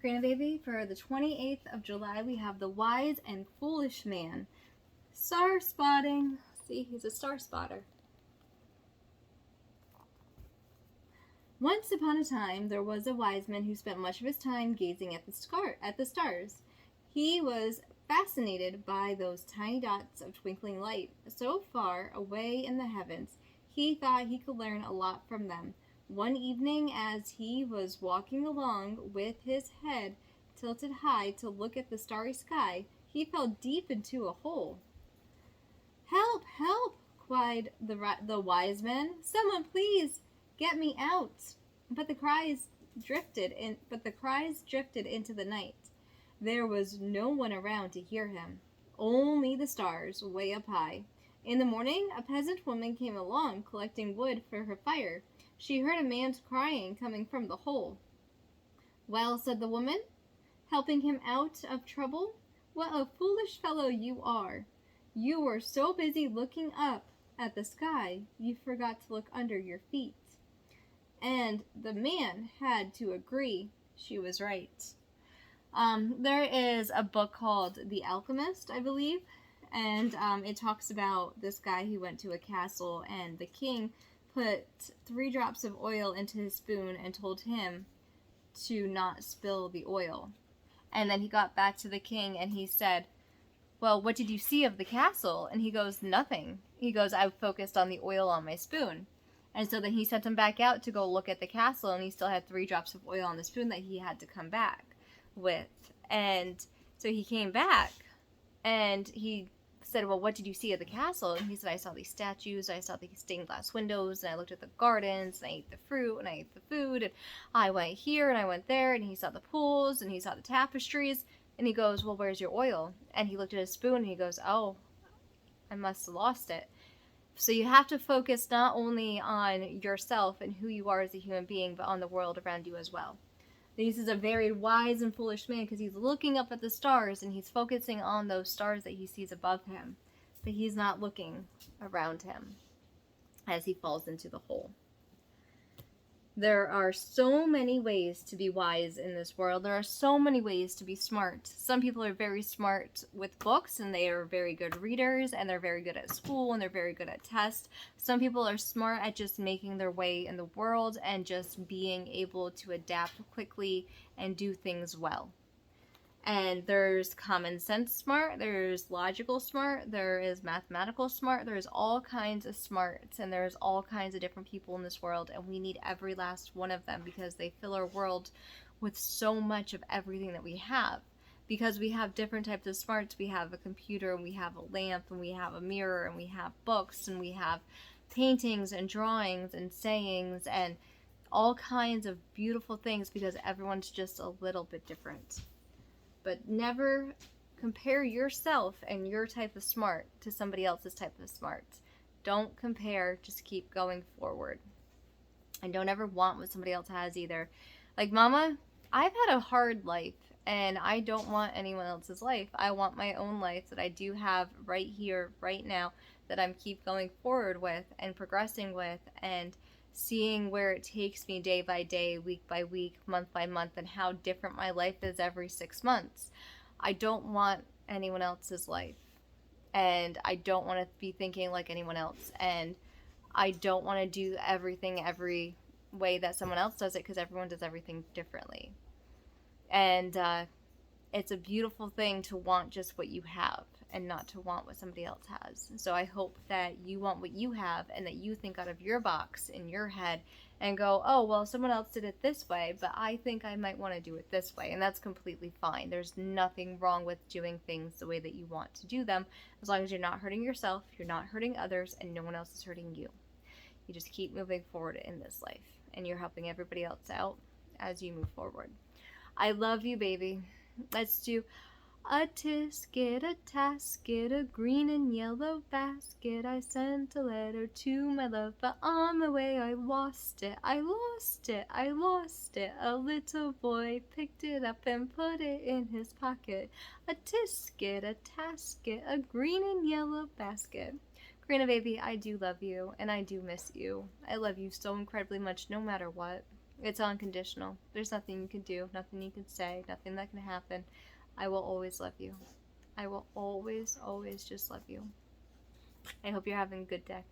Karina baby, for the 28th of July, we have the wise and foolish man. Star spotting. See, he's a star spotter. Once upon a time, there was a wise man who spent much of his time gazing at the stars. He was fascinated by those tiny dots of twinkling light so far away in the heavens. He thought he could learn a lot from them. One evening, as he was walking along with his head tilted high to look at the starry sky, he fell deep into a hole. "Help! Help!" cried the wise man. "Someone please get me out!" But the cries drifted into the night. There was no one around to hear him, only the stars way up high. In the morning, a peasant woman came along, collecting wood for her fire. She heard a man's crying coming from the hole. "Well," said the woman, helping him out of trouble, "what a foolish fellow you are! You were so busy looking up at the sky, you forgot to look under your feet." And the man had to agree she was right. There is a book called The Alchemist, I believe, and it talks about this guy who went to a castle, and the king put 3 drops of oil into his spoon and told him to not spill the oil. And then he got back to the king and he said, "Well, what did you see of the castle?" And he goes, "Nothing." He goes, "I focused on the oil on my spoon." And so then he sent him back out to go look at the castle, and he still had 3 drops of oil on the spoon that he had to come back with. And so he came back and he said, "Well, what did you see of the castle?" And he said, "I saw these statues, I saw these stained glass windows, and I looked at the gardens, and I ate the fruit, and I ate the food, and I went here and I went there." And he saw the pools and he saw the tapestries. And he goes, "Well, where's your oil?" And he looked at his spoon and he goes, "Oh, I must have lost it." So you have to focus not only on yourself and who you are as a human being, but on the world around you as well. This is a very wise and foolish man because he's looking up at the stars and he's focusing on those stars that he sees above him, but he's not looking around him as he falls into the hole. There are so many ways to be wise in this world. There are so many ways to be smart. Some people are very smart with books and they are very good readers and they're very good at school and they're very good at tests. Some people are smart at just making their way in the world and just being able to adapt quickly and do things well. And there's common sense smart, there's logical smart, there is mathematical smart, there's all kinds of smarts, and there's all kinds of different people in this world, and we need every last one of them because they fill our world with so much of everything that we have. Because we have different types of smarts. We have a computer, and we have a lamp, and we have a mirror, and we have books, and we have paintings and drawings and sayings and all kinds of beautiful things because everyone's just a little bit different. But never compare yourself and your type of smart to somebody else's type of smart. Don't compare, just keep going forward. And don't ever want what somebody else has either. Like, Mama, I've had a hard life, and I don't want anyone else's life. I want my own life that I do have right here, right now, that I'm keep going forward with and progressing with and seeing where it takes me day by day, week by week, month by month, and how different my life is every 6 months. I don't want anyone else's life, and I don't want to be thinking like anyone else, and I don't want to do everything every way that someone else does it because everyone does everything differently. And it's a beautiful thing to want just what you have and not to want what somebody else has. So I hope that you want what you have and that you think out of your box in your head and go, "Oh, well, someone else did it this way, but I think I might want to do it this way." And that's completely fine. There's nothing wrong with doing things the way that you want to do them, as long as you're not hurting yourself, you're not hurting others, and no one else is hurting you. You just keep moving forward in this life, and you're helping everybody else out as you move forward. I love you, baby. Let's do a tisket, a tasket, a green and yellow basket. I sent a letter to my love, but on the way I lost it. I lost it, I lost it. A little boy picked it up and put it in his pocket. A tisket, a tasket, a green and yellow basket. Karina, baby, I do love you, and I do miss you. I love you so incredibly much no matter what. It's unconditional. There's nothing you can do, nothing you can say, nothing that can happen. I will always love you. I will always, always just love you. I hope you're having a good day.